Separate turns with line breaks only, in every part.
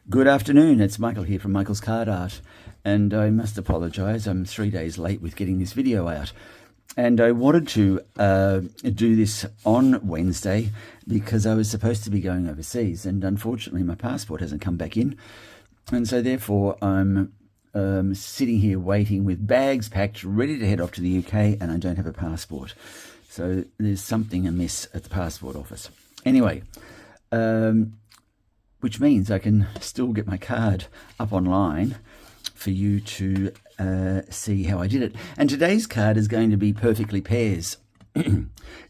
Good afternoon, it's Michael here from Michael's Card Art, and I must apologise, I'm 3 days late with getting this video out. And I wanted to do this on Wednesday because I was supposed to be going overseas, and unfortunately my passport hasn't come back in. And so therefore I'm sitting here waiting with bags packed, ready to head off to the UK, and I don't have a passport. So there's something amiss at the passport office. Anyway, which means I can still get my card up online for you to see how I did it. And today's card is going to be Perfectly Pairs.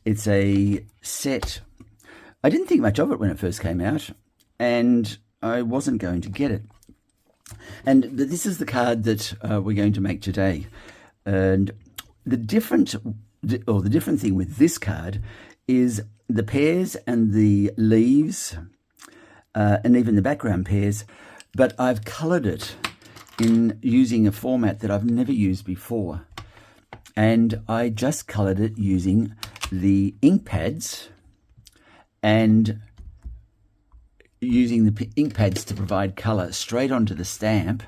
It's a set. I didn't think much of it when it first came out, and I wasn't going to get it. And this is the card that we're going to make today. And the different thing with this card is the pairs and the leaves, and even the background pairs, but I've coloured it in using a format that I've never used before. And I just coloured it using the ink pads and using the ink pads to provide colour straight onto the stamp,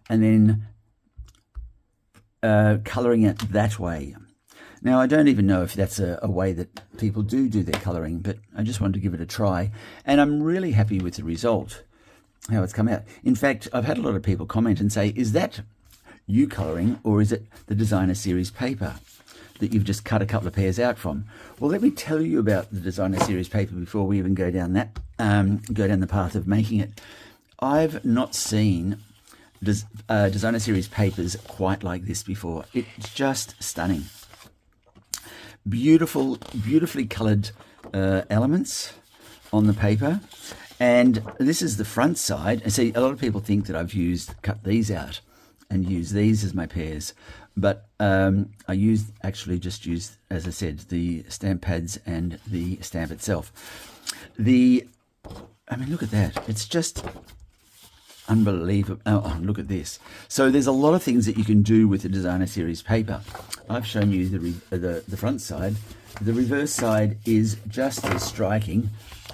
and then colouring it that way. Now, I don't even know if that's a way that people do their colouring, but I just wanted to give it a try. And I'm really happy with the result, how it's come out. In fact, I've had a lot of people comment and say, is that you colouring, or is it the Designer Series paper that you've just cut a couple of pairs out from? Well, let me tell you about the Designer Series paper before we even go down the path of making it. I've not seen Designer Series papers quite like this before. It's just stunning. Beautifully coloured elements on the paper. And this is the front side. And see, a lot of people think that I've cut these out and used these as my pairs. But I just used, as I said, the stamp pads and the stamp itself. I mean, look at that. It's just unbelievable. Oh, look at this. So there's a lot of things that you can do with the Designer Series paper. I've shown you the front side. The reverse side is just as striking,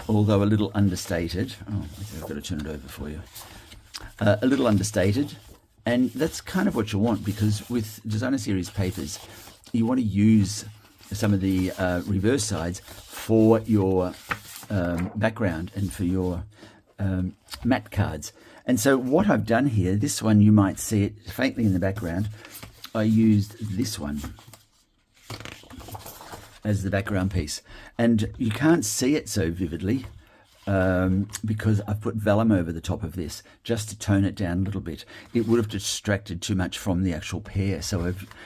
although a little understated. Oh, I've got to turn it over for you. A little understated, and that's kind of what you want, because with Designer Series papers, you want to use some of the reverse sides for your background and for your matte cards. And so what I've done here, this one you might see it faintly in the background, I used this one as the background piece. And you can't see it so vividly because I've put vellum over the top of this just to tone it down a little bit. It would have distracted too much from the actual pair.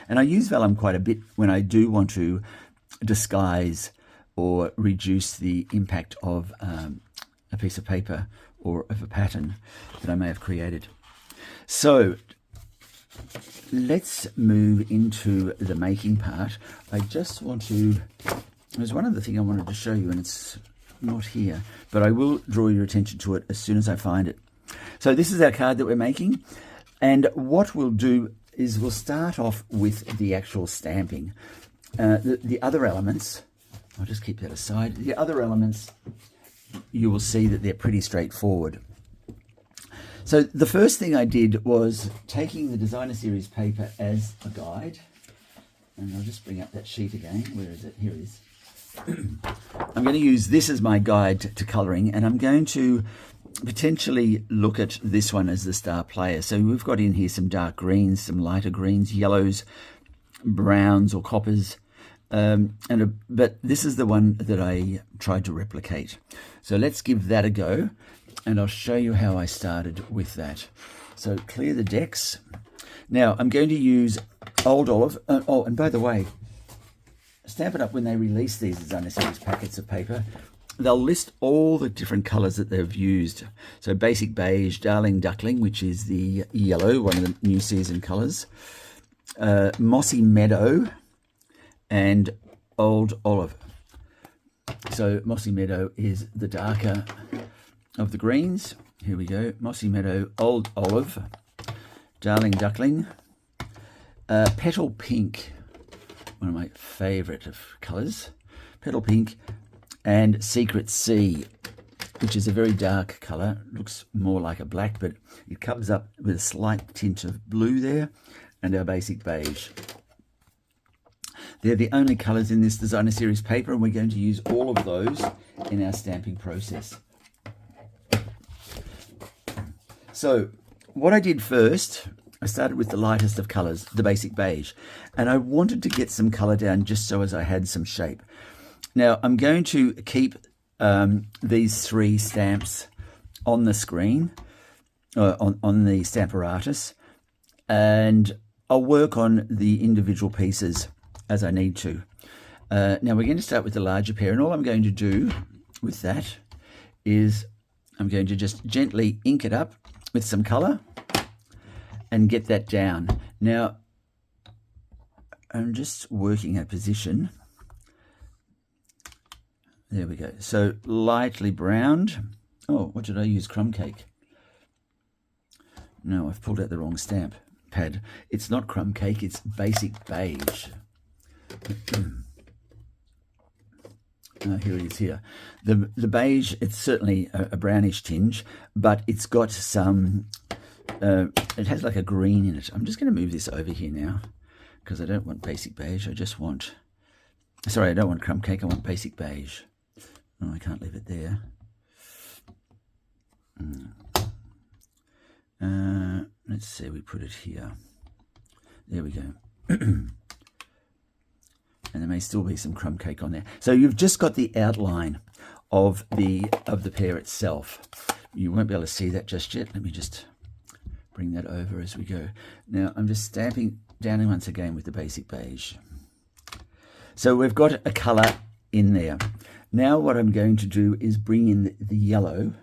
And I use vellum quite a bit when I do want to disguise or reduce the impact of a piece of paper or of a pattern that I may have created. So let's move into the making part. I just want to, there's one other thing I wanted to show you, and it's not here, but I will draw your attention to it as soon as I find it. So this is our card that we're making, and what we'll do is we'll start off with the actual stamping. The other elements, I'll just keep that aside. The other elements, you will see that they're pretty straightforward. So the first thing I did was taking the Designer Series paper as a guide, and I'll just bring up that sheet again. Where is it? Here it is. I'm going to use this as my guide to colouring, and I'm going to potentially look at this one as the star player. So we've got in here some dark greens, some lighter greens, yellows, browns or coppers, but this is the one that I tried to replicate. So let's give that a go, and I'll show you how I started with that. So clear the decks. Now I'm going to use Old Olive. Oh, and by the way, Stamp It Up, when they release these Designer Series packets of paper, they'll list all the different colours that they've used. So Basic Beige, Darling Duckling, which is the yellow, one of the new season colours, Mossy Meadow, and Old Olive. So Mossy Meadow is the darker of the greens. Here we go. Mossy Meadow, Old Olive, Darling Duckling, Petal Pink, one of my favourite of colours, Petal Pink, and Secret Sea. which is a very dark colour. Looks more like a black, but it comes up with a slight tint of blue there, and our basic beige. They're the only colours in this designer series paper, and we're going to use all of those in our stamping process. So what I did first, I started with the lightest of colours, the basic beige, and I wanted to get some colour down just so as I had some shape. Now I'm going to keep these 3 stamps on the screen, on the Stamparatus, and I'll work on the individual pieces as I need to. Now we're going to start with the larger pair, and all I'm going to do with that is I'm going to just gently ink it up with some colour and get that down. Now I'm just working a position. There we go. So lightly browned. Oh, what did I use? Crumb cake. No, I've pulled out the wrong stamp pad. It's not crumb cake, it's basic beige. Here it is here. The beige, it's certainly a brownish tinge, but it's got some, it has like a green in it. I'm just going to move this over here now because I don't want basic beige. I just want, sorry, I don't want crumb cake. I want basic beige. Oh, I can't leave it there. Let's see, we put it here. There we go. And there may still be some crumb cake on there. So you've just got the outline of the pear itself. You won't be able to see that just yet. Let me just bring that over as we go. Now I'm just stamping down once again with the basic beige. So we've got a colour in there. Now what I'm going to do is bring in the yellow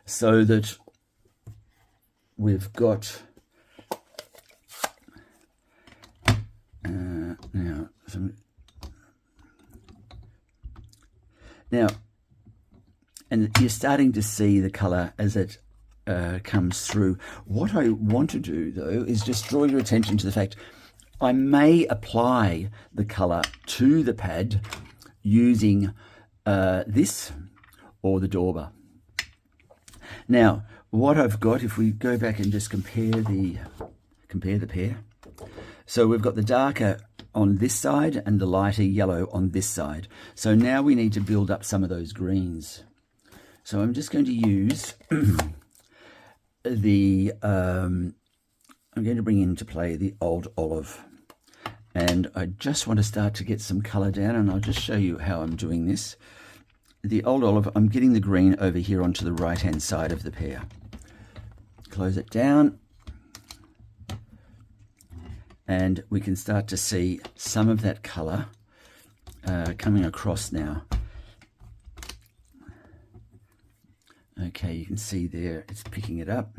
so that we've got now, and you're starting to see the colour as it comes through. What I want to do though is just draw your attention to the fact I may apply the colour to the pad using this or the dauber. Now, what I've got, if we go back and just compare the pair, so we've got the darker on this side and the lighter yellow on this side. So now we need to build up some of those greens. So I'm just going to use the, I'm going to bring into play the Old Olive. And I just want to start to get some colour down, and I'll just show you how I'm doing this. The Old Olive, I'm getting the green over here onto the right-hand side of the pear. Close it down. And we can start to see some of that colour coming across now. Okay, you can see there, it's picking it up.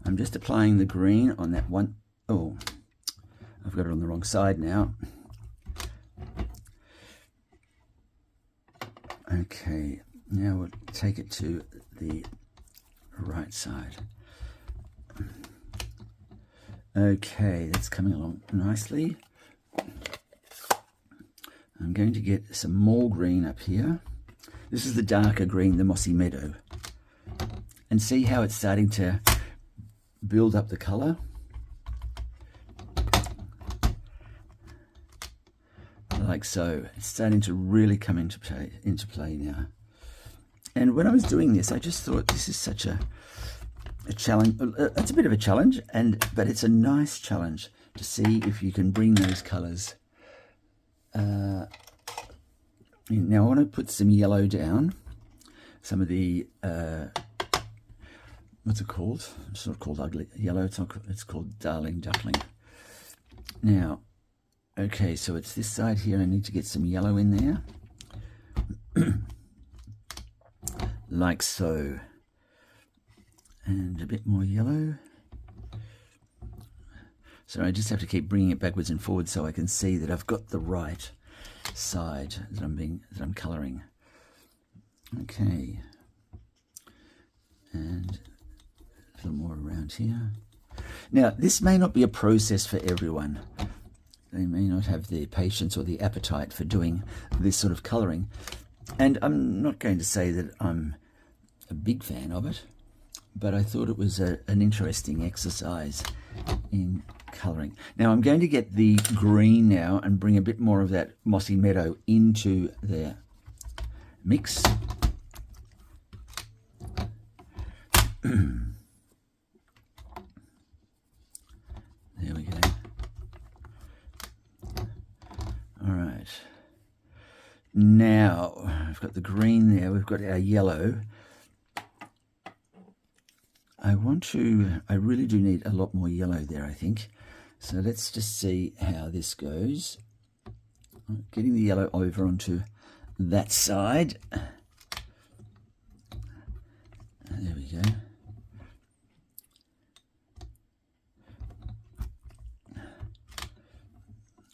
I'm just applying the green on that one. Oh, I've got it on the wrong side now. Okay, now we'll take it to the right side. Okay, that's coming along nicely. I'm going to get some more green up here. This is the darker green, the mossy meadow. And see how it's starting to build up the colour. Like so. It's starting to really come into play now. And when I was doing this, I just thought this is such a challenge. It's a bit of a challenge, but it's a nice challenge to see if you can bring those colours. Now I want to put some yellow down. Some of the what's it called? It's not called ugly yellow. It's called Darling Duckling. Now, okay, so it's this side here. I need to get some yellow in there, like so. And a bit more yellow. So I just have to keep bringing it backwards and forwards so I can see that I've got the right side that I'm colouring. Okay. And a little more around here. Now, this may not be a process for everyone. They may not have the patience or the appetite for doing this sort of colouring. And I'm not going to say that I'm a big fan of it, but I thought it was an interesting exercise in colouring. Now I'm going to get the green now and bring a bit more of that mossy meadow into the mix. There we go. All right. Now I've got the green there. We've got our yellow. I really do need a lot more yellow there, I think. So let's just see how this goes. Getting the yellow over onto that side. There we go.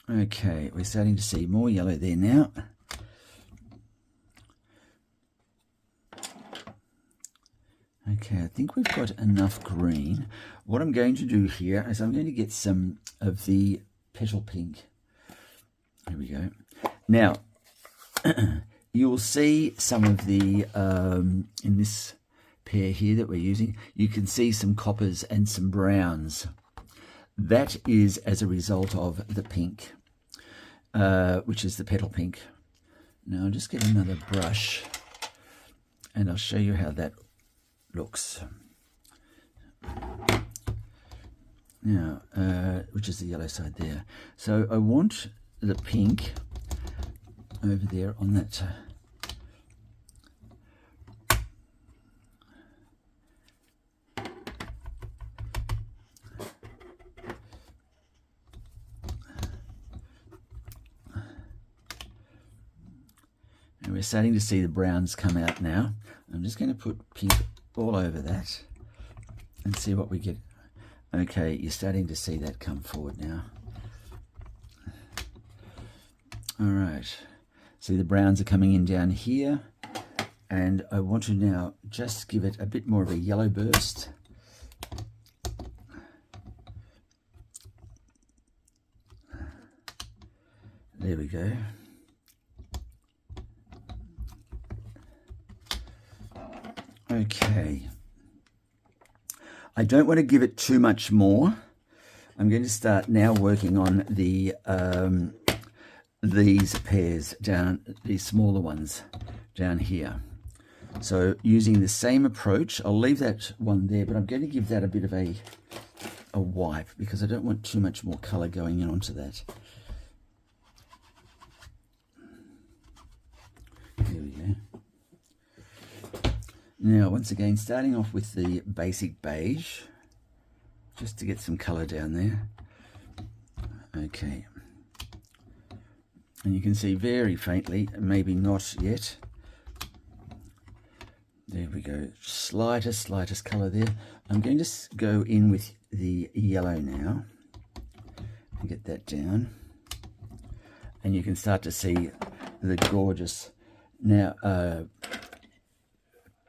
Okay, we're starting to see more yellow there now. Okay, I think we've got enough green. What I'm going to do here is I'm going to get some of the petal pink. Here we go. Now, you will see some of the, in this pair here that we're using, you can see some coppers and some browns. That is as a result of the pink, which is the petal pink. Now I'll just get another brush and I'll show you how that looks. Now, which is the yellow side there. So I want the pink over there on that. And we're starting to see the browns come out now. I'm just going to put pink all over that and see what we get. Okay, you're starting to see that come forward now. All right, see the browns are coming in down here, and I want to now just give it a bit more of a yellow burst. There we go. Okay, I don't want to give it too much more. I'm going to start now working on the these pairs down, these smaller ones down here. So using the same approach, I'll leave that one there, but I'm going to give that a bit of a wipe because I don't want too much more color going in onto that. There we go. Now, once again, starting off with the basic beige, just to get some color down there. Okay. And you can see very faintly, maybe not yet. There we go. Slightest color there. I'm going to go in with the yellow now and get that down. And you can start to see the gorgeous now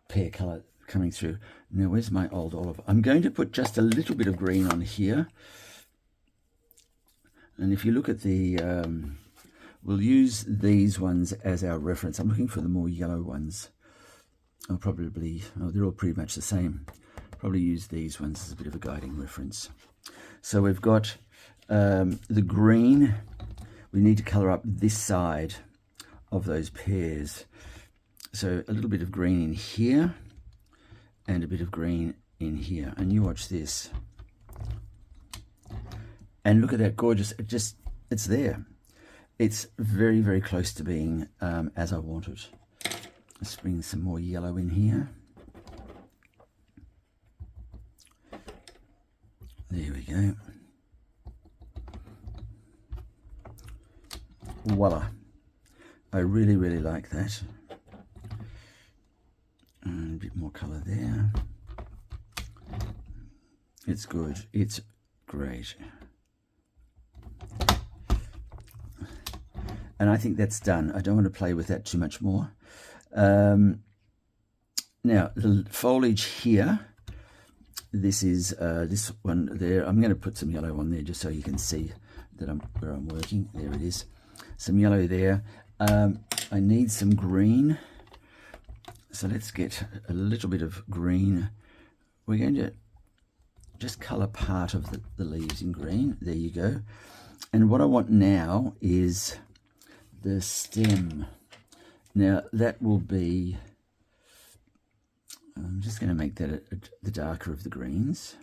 pear color coming through. Now, where's my old olive? I'm going to put just a little bit of green on here. And if you look at the, we'll use these ones as our reference. I'm looking for the more yellow ones. I'll probably, oh, they're all pretty much the same. Probably use these ones as a bit of a guiding reference. So we've got the green. We need to color up this side of those pears. So a little bit of green in here and a bit of green in here. And you watch this. And look at that gorgeous, it's there. It's very, very close to being as I want it. Let's bring some more yellow in here. There we go. Voila. I really, really like that. And a bit more color there. It's good. It's great. And I think that's done. I don't want to play with that too much more. Now, the foliage here, this is this one there. I'm going to put some yellow on there just so you can see that where I'm working. There it is. Some yellow there. I need some green. So let's get a little bit of green. We're going to just colour part of the leaves in green. There you go. And what I want now is the stem. Now that will be, I'm just going to make that the darker of the greens.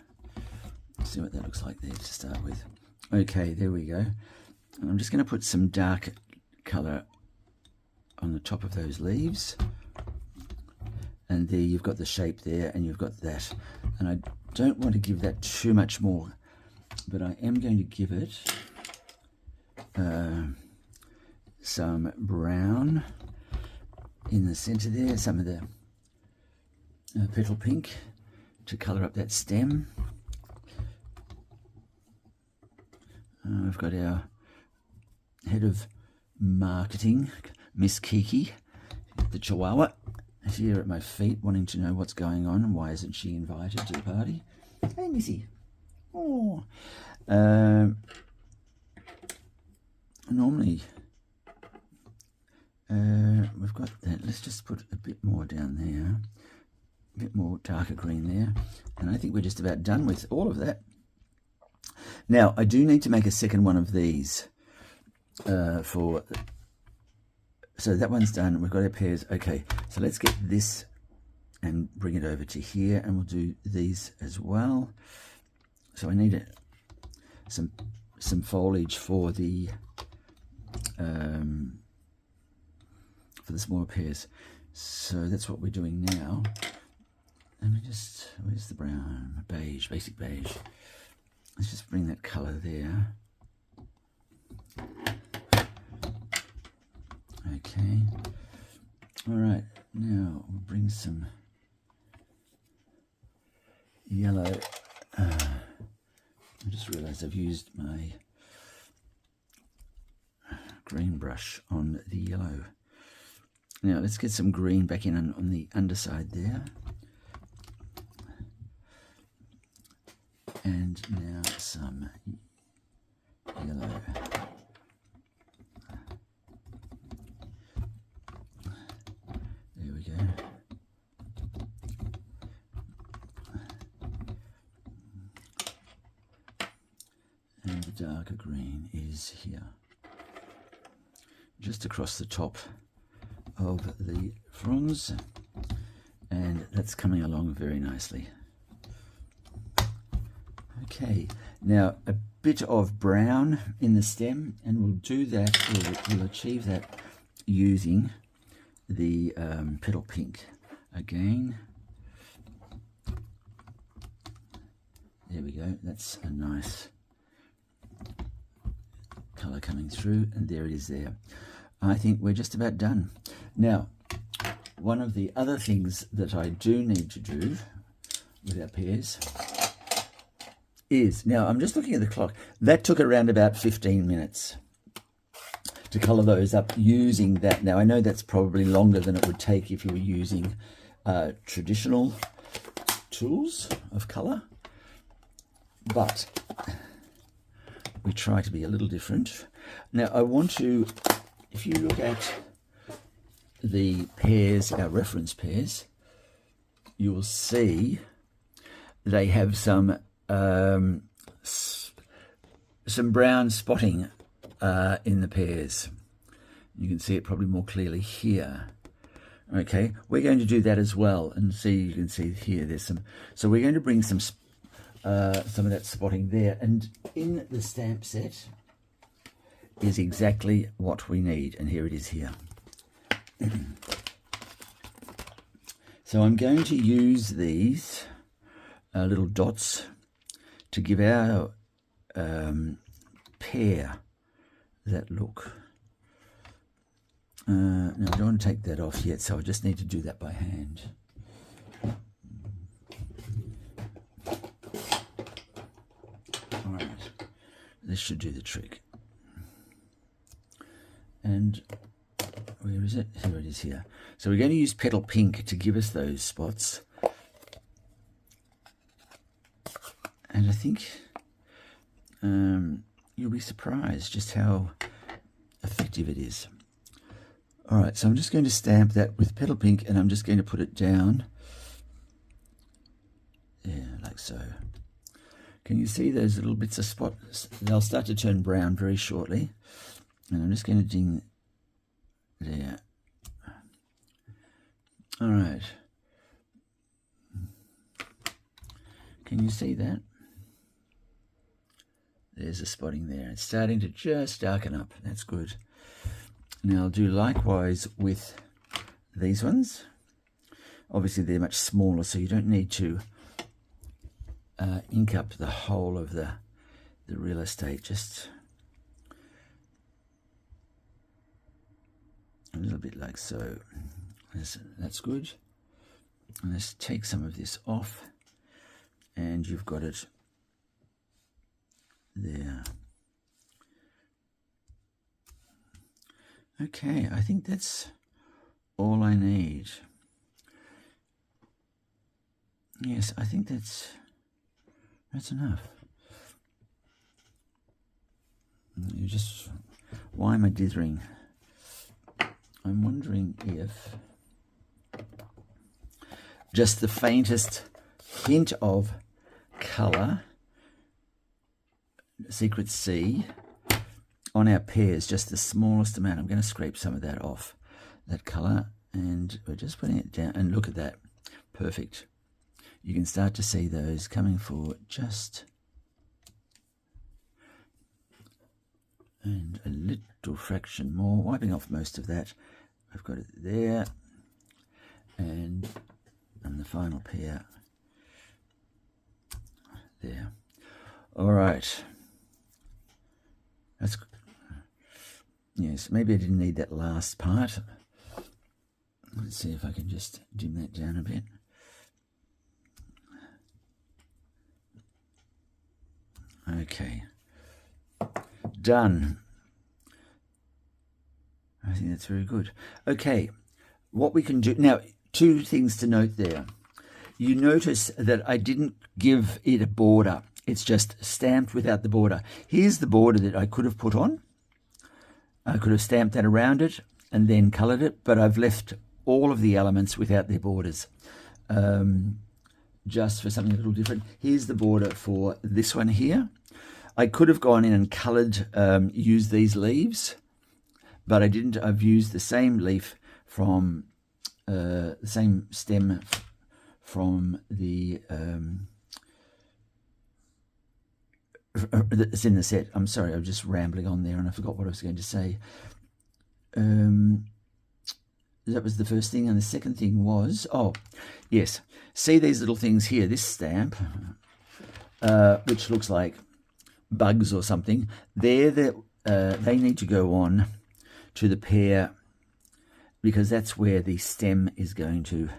See what that looks like there to start with. Okay, there we go. And I'm just going to put some dark colour on the top of those leaves. And there you've got the shape there, and you've got that. And I don't want to give that too much more, but I am going to give it some brown in the center there, some of the petal pink to color up that stem. We've got our head of marketing, Miss Kiki, the Chihuahua, here at my feet, wanting to know what's going on and why isn't she invited to the party. Hey, Missy. Oh. Normally, we've got that. Let's just put a bit more down there, a bit more darker green there, and I think we're just about done with all of that. Now, I do need to make a second one of these so that one's done. We've got our pears. Okay, so let's get this and bring it over to here, and we'll do these as well. So I need some foliage for the smaller pears. So that's what we're doing now. Let me just, where's the brown? Beige, basic beige. Let's just bring that colour there. Okay. All right. Now we'll bring some yellow. I just realised I've used my green brush on the yellow. Now let's get some green back in on the underside there. And now some yellow. There we go. And the darker green is here, just across the top of the fronds, and that's coming along very nicely. Okay, now a bit of brown in the stem, and we'll do that, we'll achieve that using the petal pink again. There we go, that's a nice colour coming through, and there it is there. I think we're just about done. Now, one of the other things that I do need to do with our pears is, now I'm just looking at the clock, that took around about 15 minutes to colour those up using that. Now I know that's probably longer than it would take if you were using traditional tools of colour, but we try to be a little different. Now I want to, if you look at the pears, our reference pears, you will see they have some brown spotting in the pears. You can see it probably more clearly here. Okay, we're going to do that as well, and see, you can see here there's some. So we're going to bring some of that spotting there, and in the stamp set is exactly what we need, and here it is here. So I'm going to use these little dots to give our pear that look. Now I don't want to take that off yet, so I just need to do that by hand. All right, this should do the trick. And where is it? Here it is here. So we're going to use petal pink to give us those spots. And I think you'll be surprised just how effective it is. All right, so I'm just going to stamp that with Petal Pink, and I'm just going to put it down. Yeah, like so. Can you see those little bits of spots? They'll start to turn brown very shortly. And I'm just going to ding there. All right. Can you see that? There's a spotting there. It's starting to just darken up. That's good. Now I'll do likewise with these ones. Obviously they're much smaller, so you don't need to ink up the whole of the real estate. Just a little bit like so. That's good. And let's take some of this off, and you've got it there. Okay, I think that's all I need. Yes, I think that's enough. You just, why am I dithering? I'm wondering if just the faintest hint of colour, Secret C, on our pears, just the smallest amount. I'm going to scrape some of that off, that colour, and we're just putting it down, and look at that. Perfect. You can start to see those coming forward just, and a little fraction more, wiping off most of that. I've got it there, and the final pair there. All right. That's, yes, maybe I didn't need that last part. Let's see if I can just dim that down a bit. Okay, done. I think that's very good. Okay, what we can do now, two things to note there. You notice that I didn't give it a border. It's just stamped without the border. Here's the border that I could have put on. I could have stamped that around it and then coloured it, but I've left all of the elements without their borders, just for something a little different. Here's the border for this one here. I could have gone in and coloured, used these leaves, but I didn't. I've used the same leaf from the same stem from the it's in the set. I'm sorry, I was just rambling on there and I forgot what I was going to say. That was the first thing, and the second thing was, oh yes, see these little things here, this stamp, which looks like bugs or something. They need to go on to the pear, because that's where the stem is going to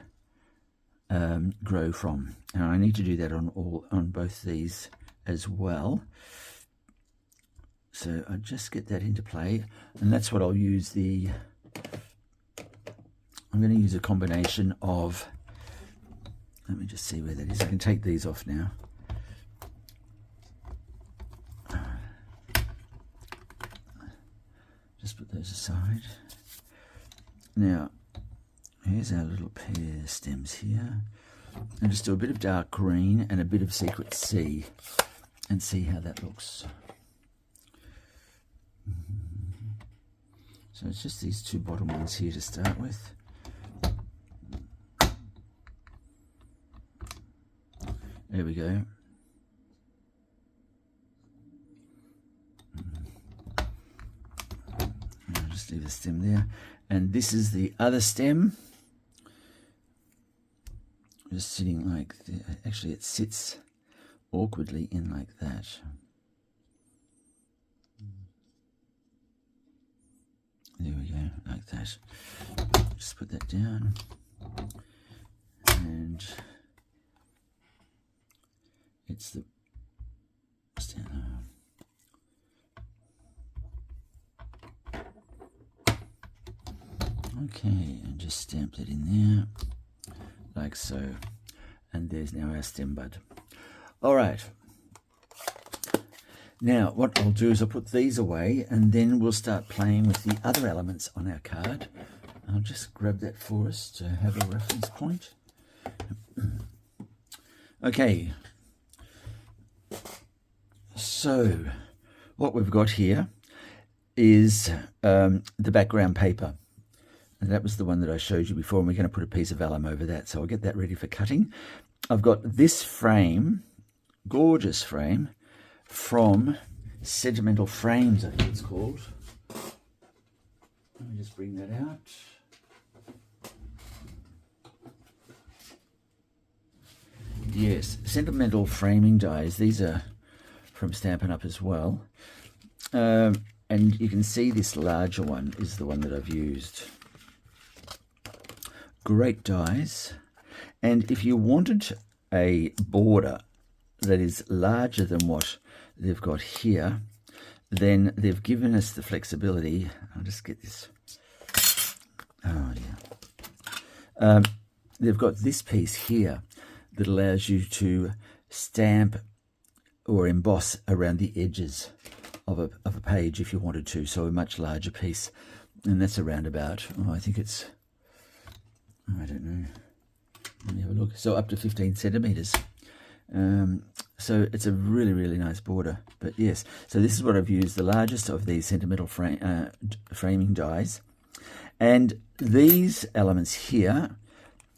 grow from, and I need to do that on both these as well. So I just get that into play, and that's what I'll use. I'm going to use a combination of, let me just see where that is. I can take these off now. Just put those aside. Now, here's our little pear stems here. And just do a bit of dark green and a bit of Secret C and see how that looks. So it's just these two bottom ones here to start with. There we go. I'll just leave the stem there. And this is the other stem. Just sitting like, actually it sits awkwardly in like that. There we go, like that. Just put that down. And it's the stand. Okay, and just stamp that in there, like so. And there's now our stem bud. All right. Now, what I'll do is I'll put these away and then we'll start playing with the other elements on our card. I'll just grab that for us to have a reference point. Okay, so what we've got here is the background paper. And that was the one that I showed you before, and we're going to put a piece of vellum over that. So I'll get that ready for cutting. I've got this frame, gorgeous frame, from Sentimental Frames, I think it's called. Let me just bring that out. Yes, Sentimental Framing dies. These are from Stampin' Up as well. And you can see this larger one is the one that I've used. Great dies. And if you wanted a border that is larger than what they've got here, then they've given us the flexibility. I'll just get this. Oh, yeah. They've got this piece here that allows you to stamp or emboss around the edges of a page if you wanted to, so a much larger piece. And that's around about, I think it's, I don't know, let me have a look. So up to 15 centimeters. So it's a really, really nice border. But yes, so this is what I've used, the largest of these Sentimental Framing dies. And these elements here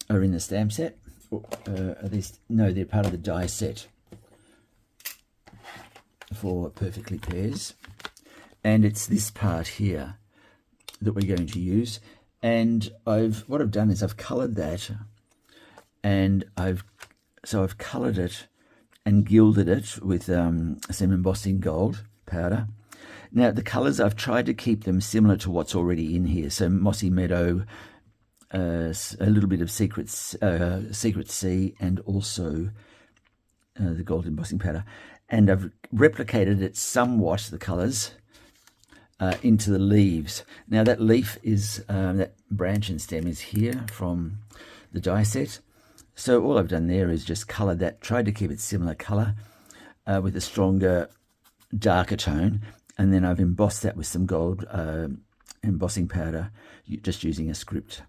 are in the stamp set. Are these? No, they're part of the die set for Perfectly Pairs. And it's this part here that we're going to use. And what I've done is I've coloured that, and I've coloured it and gilded it with some embossing gold powder. Now the colours, I've tried to keep them similar to what's already in here. So Mossy Meadow, a little bit of Secret Sea, and also the gold embossing powder. And I've replicated it somewhat, the colours, into the leaves. Now that leaf is, that branch and stem is here from the die set. So all I've done there is just coloured that, tried to keep it similar colour with a stronger, darker tone. And then I've embossed that with some gold embossing powder, just using a script.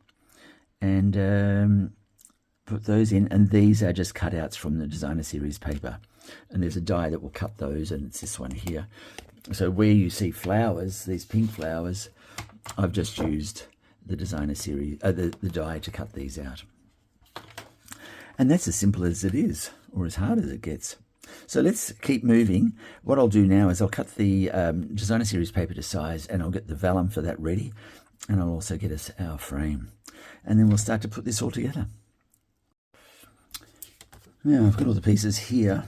And put those in, and these are just cutouts from the Designer Series paper. And there's a die that will cut those, and it's this one here. So where you see flowers, these pink flowers, I've just used the Designer Series, the die to cut these out. And that's as simple as it is, or as hard as it gets. So let's keep moving. What I'll do now is I'll cut the Designer Series paper to size, and I'll get the vellum for that ready. And I'll also get us our frame. And then we'll start to put this all together. Now I've got all the pieces here,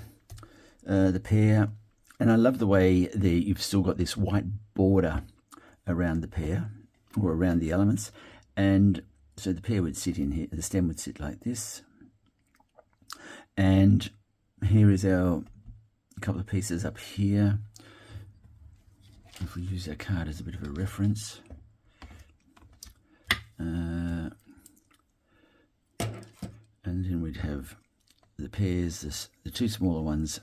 the pear, and I love the way you've still got this white border around the pear, or around the elements. And so the pear would sit in here, the stem would sit like this. And here is our couple of pieces up here. If we use our card as a bit of a reference. And then we'd have the pears, the two smaller ones,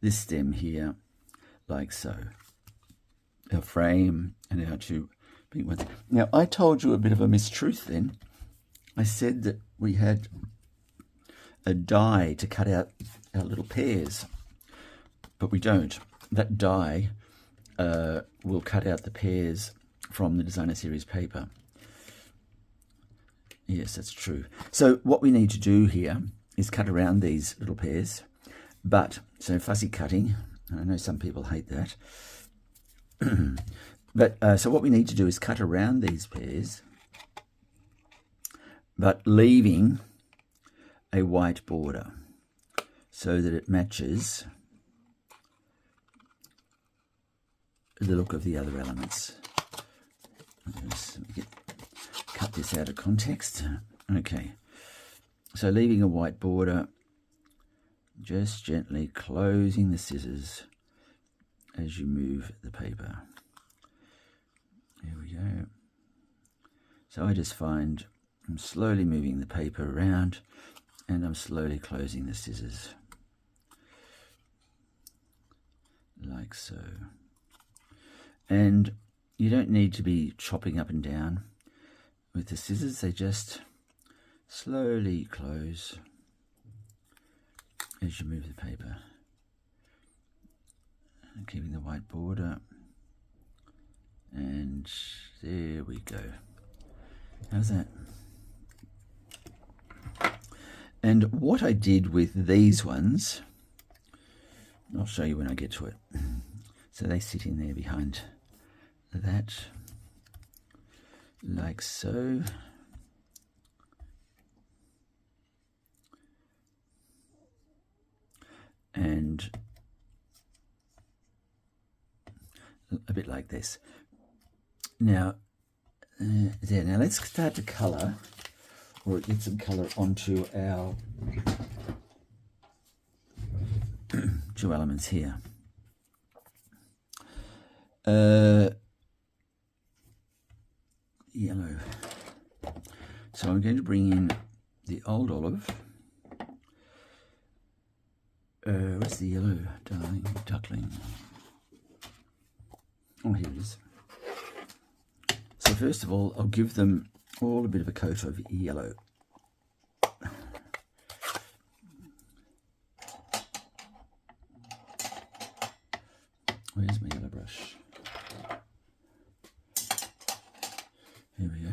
this stem here, like so. Our frame and our two big ones. Now, I told you a bit of a mistruth then. I said that we had a die to cut out our little pears, but we don't. That die will cut out the pears from the Designer Series paper. Yes, that's true. So what we need to do here is cut around these little pears, but, so fussy cutting, I know some people hate that, but so what we need to do is cut around these pears, but leaving a white border so that it matches the look of the other elements. Cut this out of context. Okay, so leaving a white border, just gently closing the scissors as you move the paper. There we go. So I just find I'm slowly moving the paper around, and I'm slowly closing the scissors. like so. And you don't need to be chopping up and down with the scissors, they just slowly close as you move the paper, and keeping the white border. And there we go. How's that? And what I did with these ones, I'll show you when I get to it. So they sit in there behind that, like so. And a bit like this. Now, there. Now let's start to colour, or get some colour onto our two elements here. Yellow. So I'm going to bring in the old olive. Where's the yellow, darling duckling? Oh, here it is. So first of all, I'll give them all a bit of a coat of yellow. Where's my yellow brush? Here we go.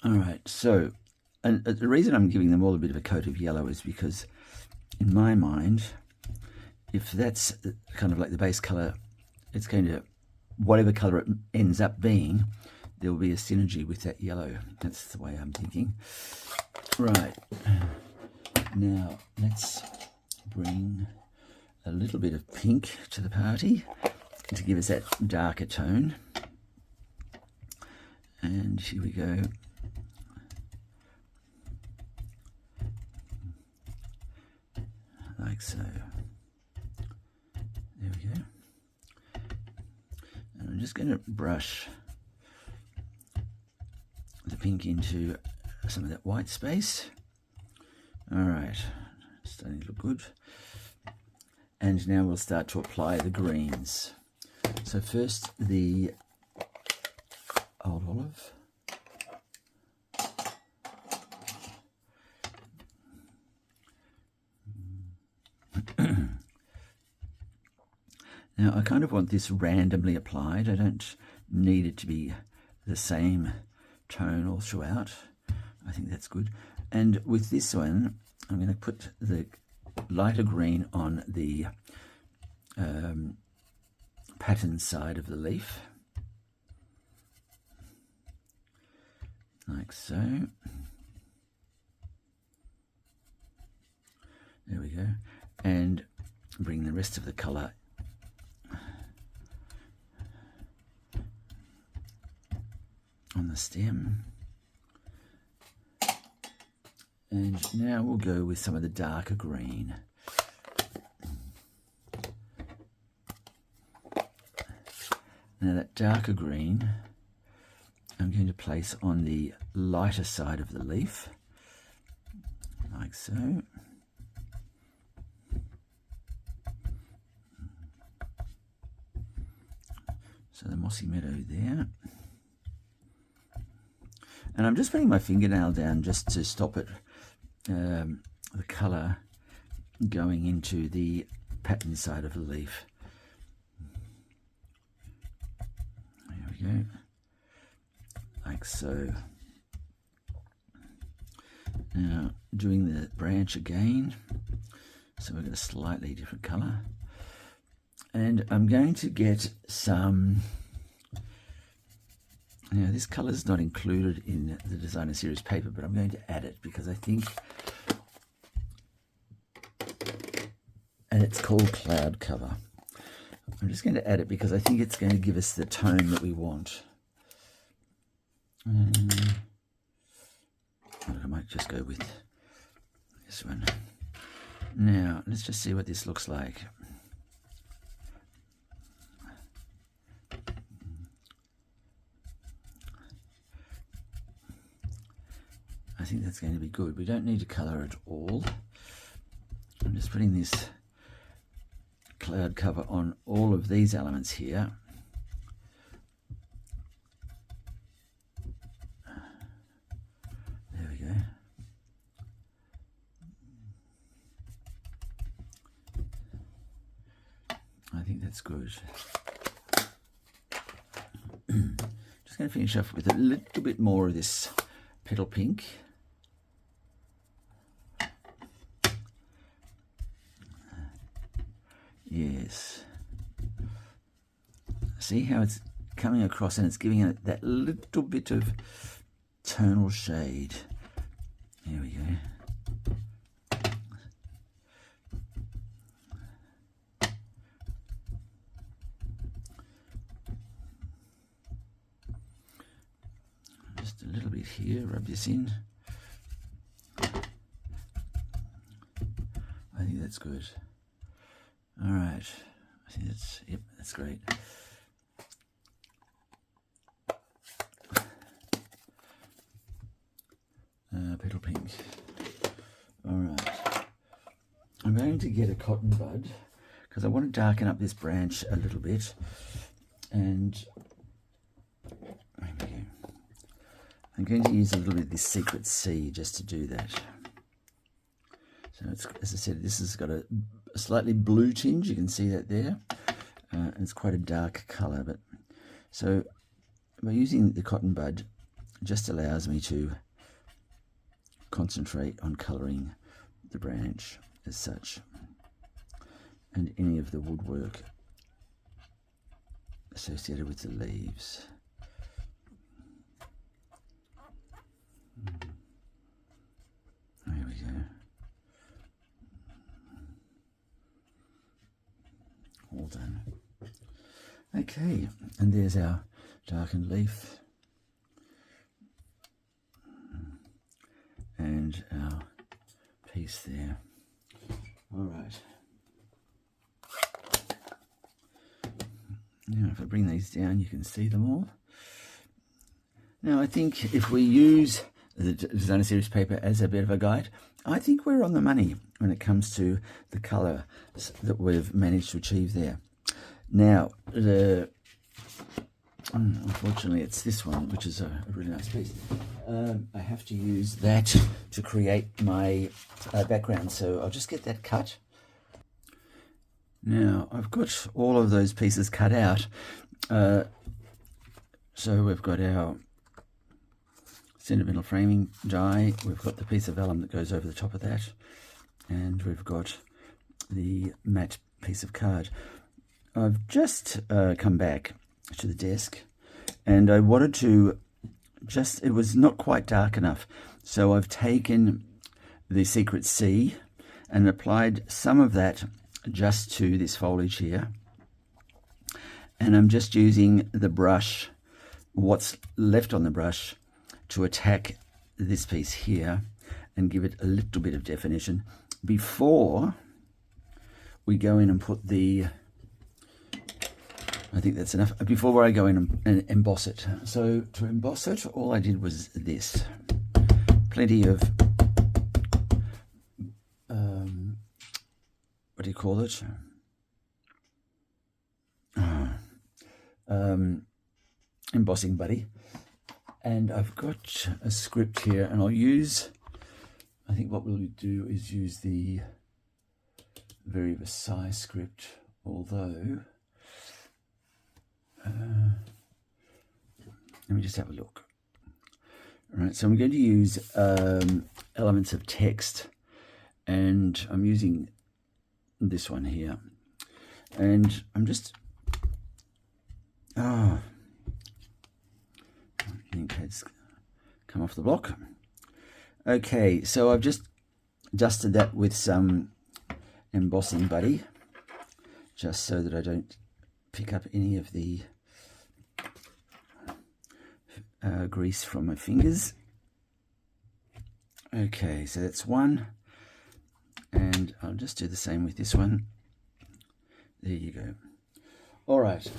All right, so, and the reason I'm giving them all a bit of a coat of yellow is because, in my mind, if that's kind of like the base color, it's going to, whatever color it ends up being, there will be a synergy with that yellow. That's the way I'm thinking. Right, now let's bring a little bit of pink to the party to give us that darker tone. And here we go. Like so. There we go. And I'm just going to brush the pink into some of that white space. All right, starting to look good. And now we'll start to apply the greens. So first the old olive. Now I kind of want this randomly applied. I don't need it to be the same tone all throughout. I think that's good. And with this one, I'm going to put the lighter green on the pattern side of the leaf, like so. There we go. And bring the rest of the colour on the stem. And now we'll go with some of the darker green. Now that darker green I'm going to place on the lighter side of the leaf, like so. So the mossy meadow there. And I'm just putting my fingernail down just to stop it, the colour going into the pattern side of the leaf. There we go, like so. Now doing the branch again, so we've got a slightly different colour. And I'm going to get some, now this colour is not included in the Designer Series paper, but I'm going to add it because I think, and it's called Cloud Cover. I'm just going to add it because I think it's going to give us the tone that we want. I might just go with this one. Now, let's just see what this looks like. I think that's going to be good. We don't need to colour it all. I'm just putting this cloud cover on all of these elements here. There we go. I think that's good. Just going to finish off with a little bit more of this petal pink. Yes. See how it's coming across and it's giving it that little bit of tonal shade. There we go. Just a little bit here, rub this in. I think that's good. All right, I think that's, yep, that's great. Petal pink. All right, I'm going to get a cotton bud because I want to darken up this branch a little bit, and there we go. I'm going to use a little bit of this Secret C just to do that. So it's, as I said, this has got a slightly blue tinge. You can see that there. And it's quite a dark colour. But so by using the cotton bud, it just allows me to concentrate on colouring the branch as such, and any of the woodwork associated with the leaves. There we go. All done. Okay, and there's our darkened leaf and our piece there. All right. Now if I bring these down, you can see them all. Now I think if we use the Designer Series paper as a bit of a guide, I think we're on the money when it comes to the colour that we've managed to achieve there. Now, unfortunately, it's this one, which is a really nice piece. I have to use that to create my background, so I'll just get that cut. Now, I've got all of those pieces cut out. So we've got our sentimental framing die, we've got the piece of vellum that goes over the top of that, and we've got the matte piece of card. I've just come back to the desk, and I wanted to it was not quite dark enough, so I've taken the Secret C and applied some of that just to this foliage here, and I'm just using the brush, what's left on the brush, to attack this piece here and give it a little bit of definition before we go in and put the, I think that's enough, before I go in and emboss it. So to emboss it, all I did was this. Plenty of, what do you call it? Embossing buddy. And I've got a script here, and I'll use, I think what we'll do is use the Very Versailles script, although, let me just have a look. All right, so I'm going to use elements of text, and I'm using this one here, and I'm just, ink has come off the block. Okay, so I've just dusted that with some embossing buddy, just so that I don't pick up any of the grease from my fingers. Okay, so that's one, and I'll just do the same with this one. There you go. All right.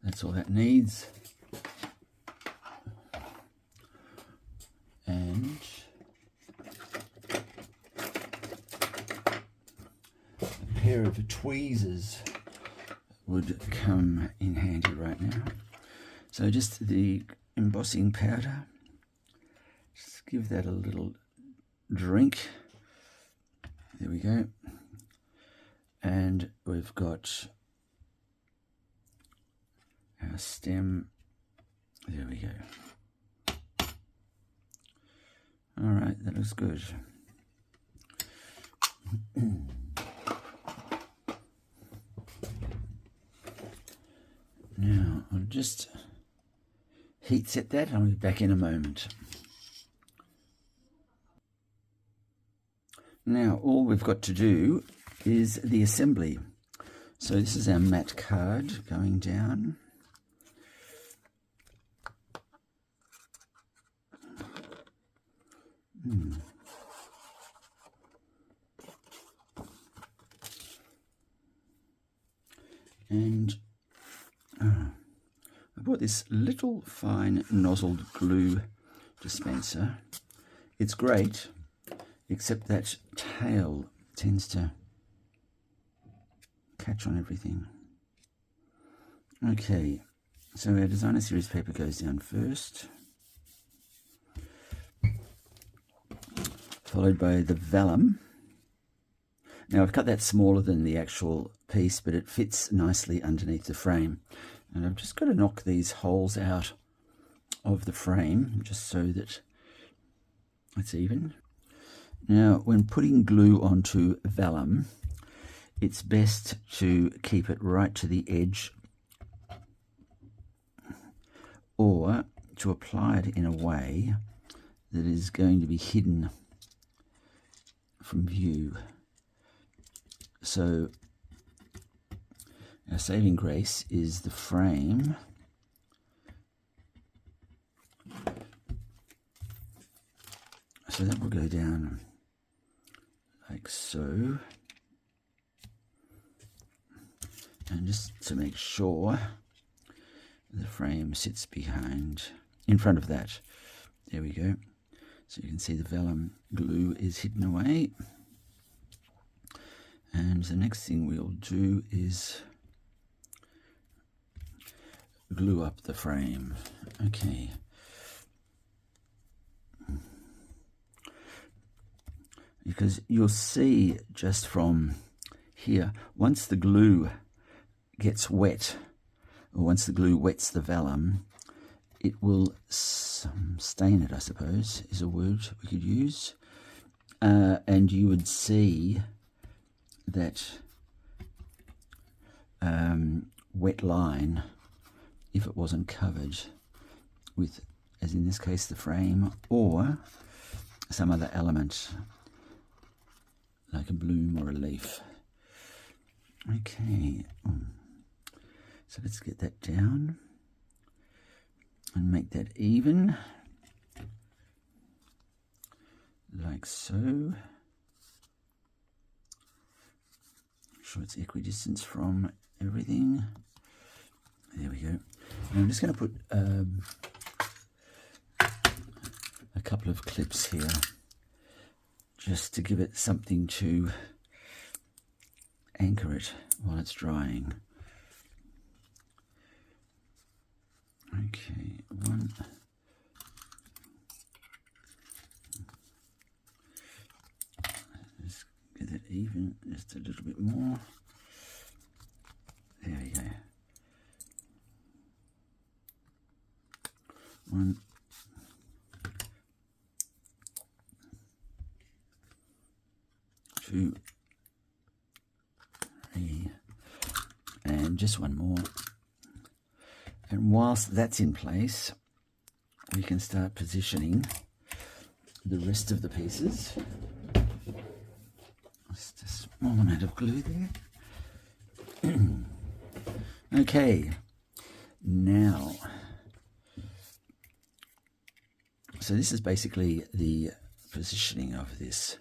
That's all that needs. And pair of tweezers would come in handy right now. So just the embossing powder, just give that a little drink. There we go. And we've got our stem. There we go. All right, that looks good. Now, I'll just heat set that. I'll be back in a moment. Now, all we've got to do is the assembly. So this is our matte card going down. And I bought this little fine nozzled glue dispenser. It's great, except that tail tends to catch on everything. Okay, so our designer series paper goes down first, followed by the vellum. Now I've cut that smaller than the actual piece, but it fits nicely underneath the frame. And I've just got to knock these holes out of the frame just so that it's even. Now, when putting glue onto vellum, it's best to keep it right to the edge or to apply it in a way that is going to be hidden from view. So our saving grace is the frame. So that will go down like so. And just to make sure the frame sits in front of that. There we go. So you can see the vellum glue is hidden away. And the next thing we'll do is glue up the frame. Okay. Because you'll see just from here, once the glue gets wet, or once the glue wets the vellum, it will stain it, I suppose, is a word we could use. And you would see that wet line if it wasn't covered with, as in this case, the frame or some other element like a bloom or a leaf. Okay, so let's get that down and make that even, like so. Make sure it's equidistant from everything. There we go. And I'm just going to put a couple of clips here just to give it something to anchor it while it's drying. Okay, one. Just get it even, just a little bit more. There we go. One. Two. Three. And just one more. And whilst that's in place, we can start positioning the rest of the pieces. Just a small amount of glue there. Okay, now, so this is basically the positioning of this.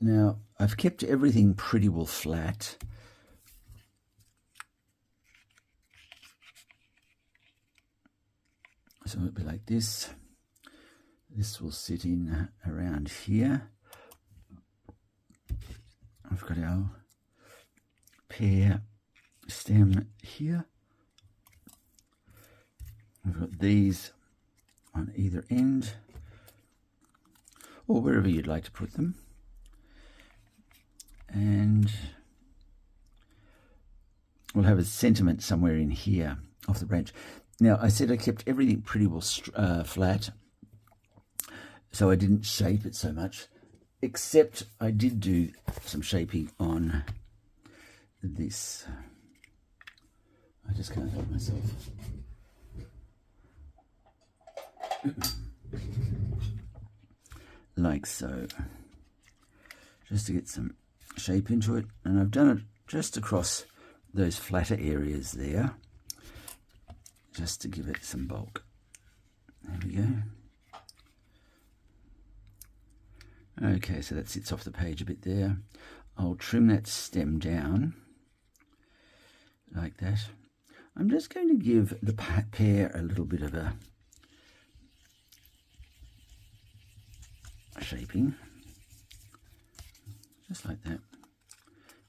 Now, I've kept everything pretty well flat. So it'll be like this. This will sit in around here. We've got our pear stem here. We've got these on either end, or wherever you'd like to put them. And we'll have a sentiment somewhere in here off the branch. Now, I said I kept everything pretty well flat, so I didn't shape it so much, except I did do some shaping on this. I just can't help myself. Like so, just to get some shape into it. And I've done it just across those flatter areas there, just to give it some bulk. There we go. Okay, so that sits off the page a bit there. I'll trim that stem down like that. I'm just going to give the pear a little bit of a shaping, just like that.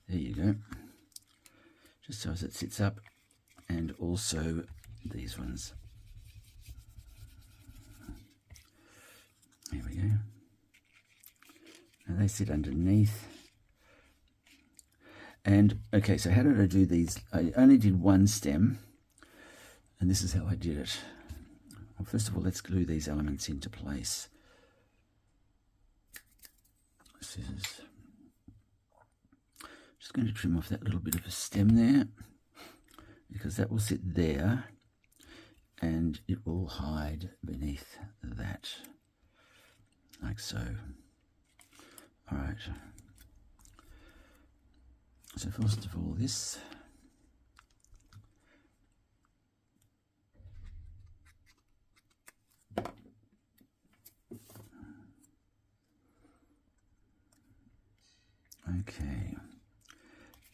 There you go. Just so as it sits up, and also these ones. There we go. Now they sit underneath. And okay, so how did I do these? I only did one stem, and this is how I did it. Well, first of all, let's glue these elements into place. Scissors. Just going to trim off that little bit of a stem there, because that will sit there and it will hide beneath that, like so. All right. So first of all, this. Okay.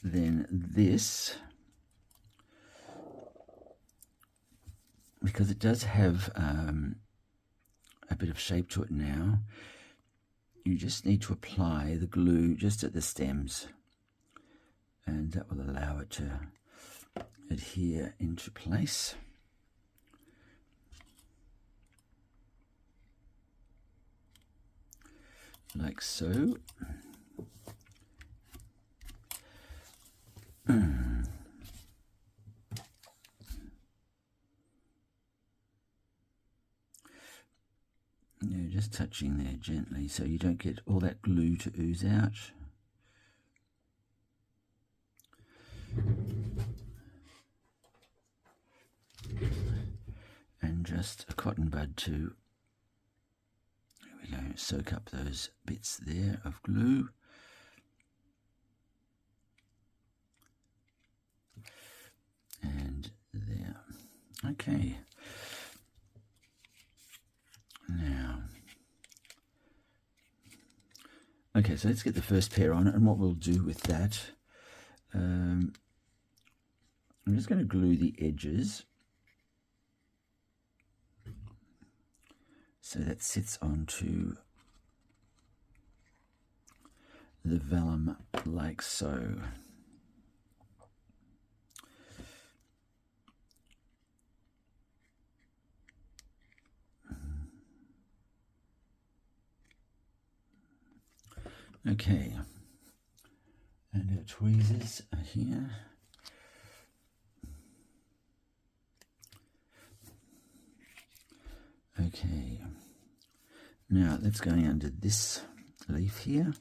Then this, because it does have a bit of shape to it now, you just need to apply the glue just at the stems, and that will allow it to adhere into place. Like so. Yeah, just touching there gently so you don't get all that glue to ooze out. And just a cotton bud to, there we go, soak up those bits there of glue. And there. Okay. Now, okay, so let's get the first pair on, and what we'll do with that, I'm just going to glue the edges so that sits onto the vellum like so. Okay, and our tweezers are here. Okay, now that's going under this leaf here.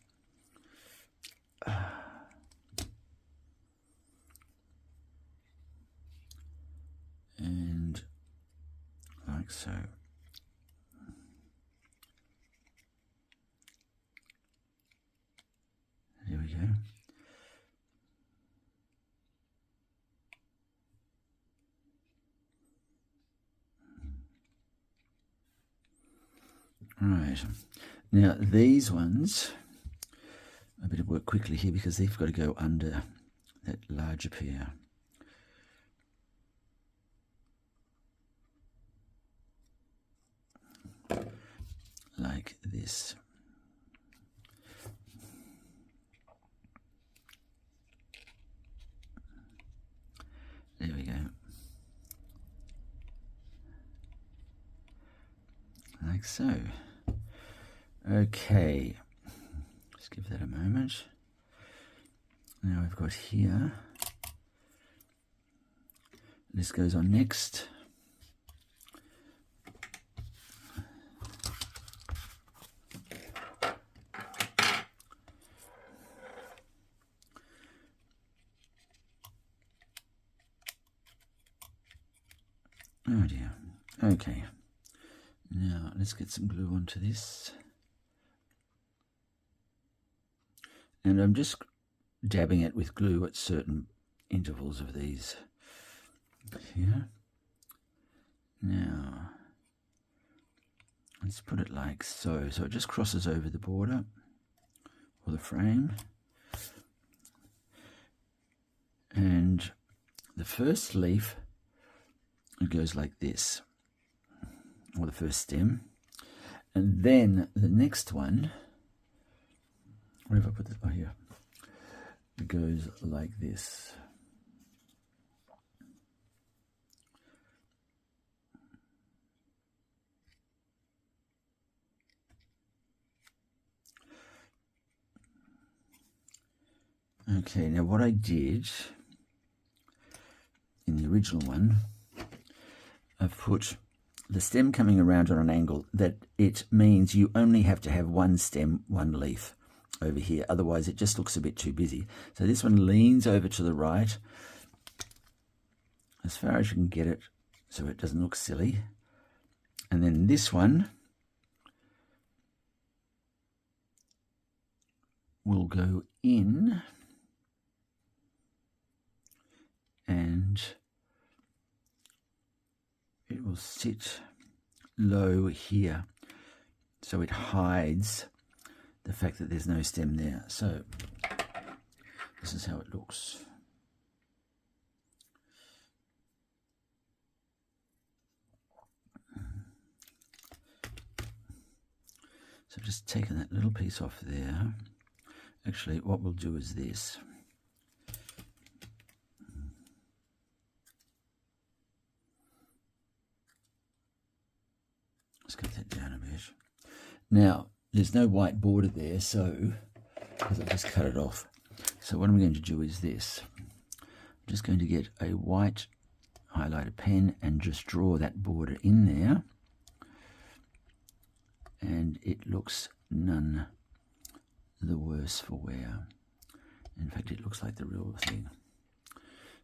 And like so. There we go. Right, now these ones, I better work quickly here because they've got to go under that larger pear. Like this. like so. Okay, let's give that a moment. Now we've got here, this goes on next. Oh dear. Okay. Now let's get some glue onto this. And I'm just dabbing it with glue at certain intervals of these here. Now let's put it like so. So it just crosses over the border or the frame. And the first leaf, it goes like this, or the first stem. And then the next one, where have I put this? Oh, here. It goes like this. Okay, now what I did in the original one, I've put the stem coming around on an angle that it means you only have to have one stem, one leaf over here. Otherwise, it just looks a bit too busy. So this one leans over to the right as far as you can get it so it doesn't look silly. And then this one will go in and it will sit low here, so it hides the fact that there's no stem there. So this is how it looks. So I've just taken that little piece off there. Actually, what we'll do is this. Let's get that down a bit. Now, there's no white border there, so because I've just cut it off. So what I'm going to do is this. I'm just going to get a white highlighter pen and just draw that border in there. And it looks none the worse for wear. In fact, it looks like the real thing.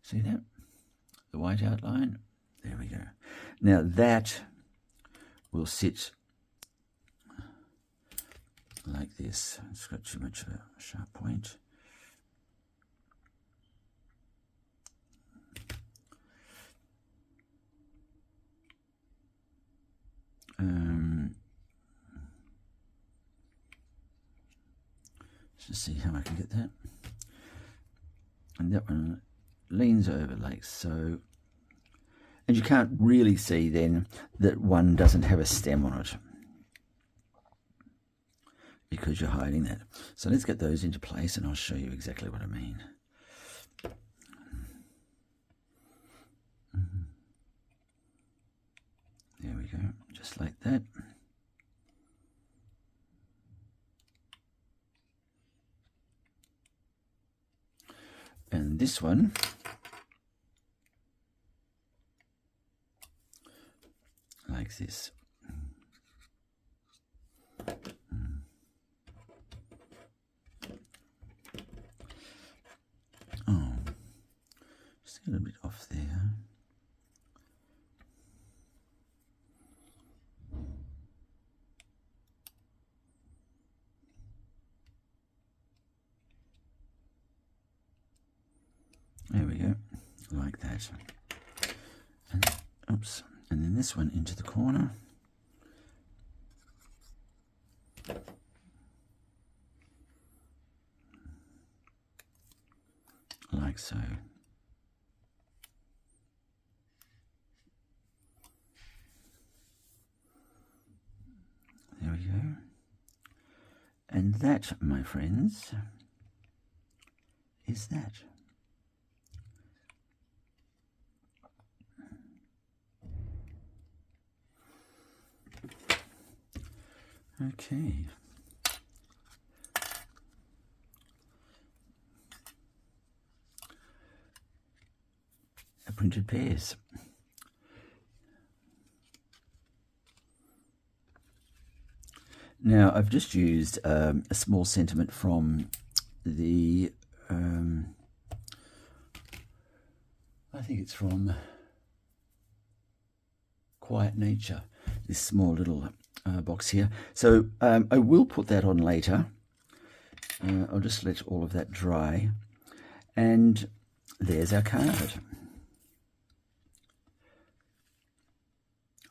See that? The white outline. There we go. Now that will sit like this. It's got too much of a sharp point. Let's just see how I can get that. And that one leans over like so. And you can't really see then that one doesn't have a stem on it because you're hiding that. So let's get those into place and I'll show you exactly what I mean. There we go, just like that. And this one, like this. Oh, just a little bit off there. There we go, like that. And, oops, and then this one into the corner. Like so. There we go. And that, my friends, is that. Okay. Printed pairs. Now I've just used a small sentiment from the I think it's from Quiet Nature, this small little box here. So I will put that on later. I'll just let all of that dry, and there's our card.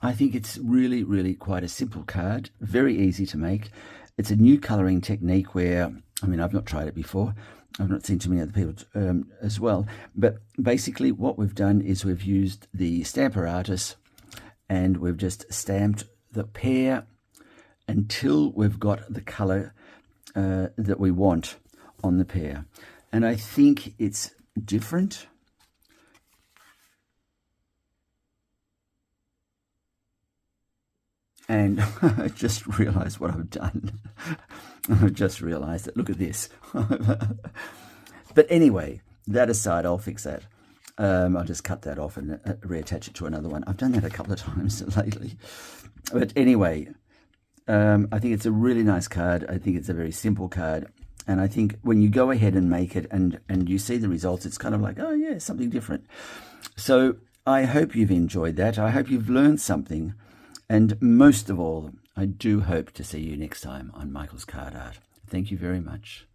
I think it's really, really quite a simple card, very easy to make. It's a new colouring technique where, I mean, I've not tried it before. I've not seen too many other people as well. But basically what we've done is we've used the Stamparatus and we've just stamped the pair until we've got the colour that we want on the pair. And I think it's different. And I just realised what I've done. I've just realised it. Look at this. But anyway, that aside, I'll fix that. I'll just cut that off and reattach it to another one. I've done that a couple of times lately. But anyway, I think it's a really nice card. I think it's a very simple card. And I think when you go ahead and make it and you see the results, it's kind of like, oh yeah, something different. So I hope you've enjoyed that. I hope you've learned something. And most of all, I do hope to see you next time on Michael's Card Art. Thank you very much.